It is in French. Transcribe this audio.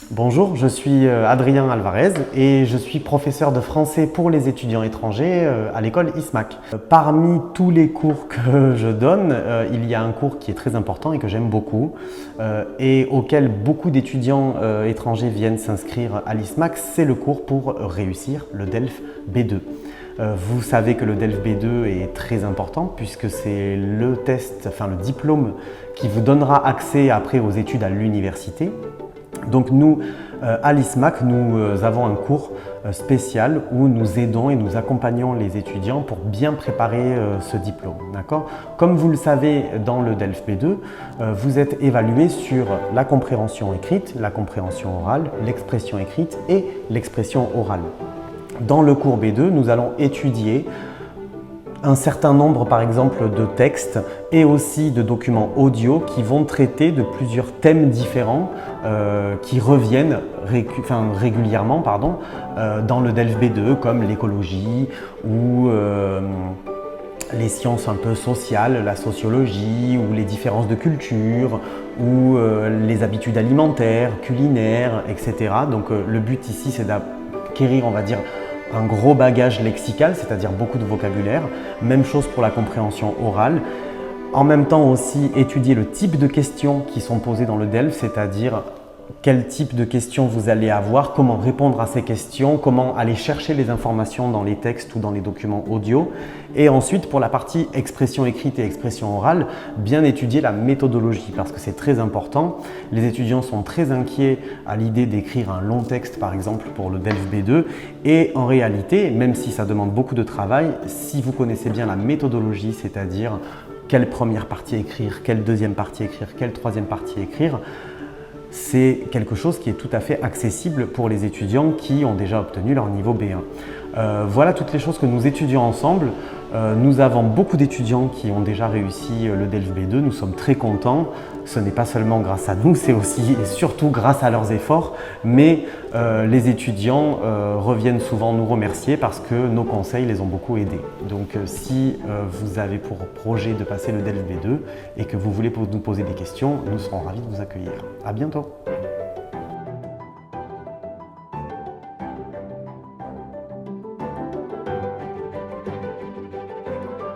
Bonjour, je suis Adrien Alvarez et je suis professeur de français pour les étudiants étrangers à l'école ISMAC. Parmi tous les cours que je donne, il y a un cours qui est très important et que j'aime beaucoup et auquel beaucoup d'étudiants étrangers viennent s'inscrire à l'ISMAC, c'est le cours pour réussir le DELF B2. Vous savez que le DELF B2 est très important puisque c'est le test, le diplôme qui vous donnera accès après aux études à l'université. Donc nous, à l'ISMAC, nous avons un cours spécial où nous aidons et nous accompagnons les étudiants pour bien préparer ce diplôme. Comme vous le savez, dans le DELF B2, vous êtes évalué sur la compréhension écrite, la compréhension orale, l'expression écrite et l'expression orale. Dans le cours B2, nous allons étudier un certain nombre, par exemple, de textes et aussi de documents audio qui vont traiter de plusieurs thèmes différents qui reviennent régulièrement dans le DELF B2, comme l'écologie ou les sciences un peu sociales, la sociologie ou les différences de culture ou les habitudes alimentaires, culinaires, etc. Donc le but ici, c'est d'acquérir, on va dire, un gros bagage lexical, c'est-à-dire beaucoup de vocabulaire. Même chose pour la compréhension orale. En même temps aussi étudier le type de questions qui sont posées dans le DELF, c'est-à-dire quel type de questions vous allez avoir, comment répondre à ces questions, comment aller chercher les informations dans les textes ou dans les documents audio. Et ensuite, pour la partie expression écrite et expression orale, bien étudier la méthodologie parce que c'est très important. Les étudiants sont très inquiets à l'idée d'écrire un long texte, par exemple, pour le DELF B2. Et en réalité, même si ça demande beaucoup de travail, si vous connaissez bien la méthodologie, c'est-à-dire quelle première partie écrire, quelle deuxième partie écrire, quelle troisième partie écrire, c'est quelque chose qui est tout à fait accessible pour les étudiants qui ont déjà obtenu leur niveau B1. Voilà toutes les choses que nous étudions ensemble. Nous avons beaucoup d'étudiants qui ont déjà réussi le DELF B2. Nous sommes très contents. Ce n'est pas seulement grâce à nous, c'est aussi et surtout grâce à leurs efforts. Mais les étudiants reviennent souvent nous remercier parce que nos conseils les ont beaucoup aidés. Donc si vous avez pour projet de passer le DELF B2 et que vous voulez nous poser des questions, nous serons ravis de vous accueillir. À bientôt.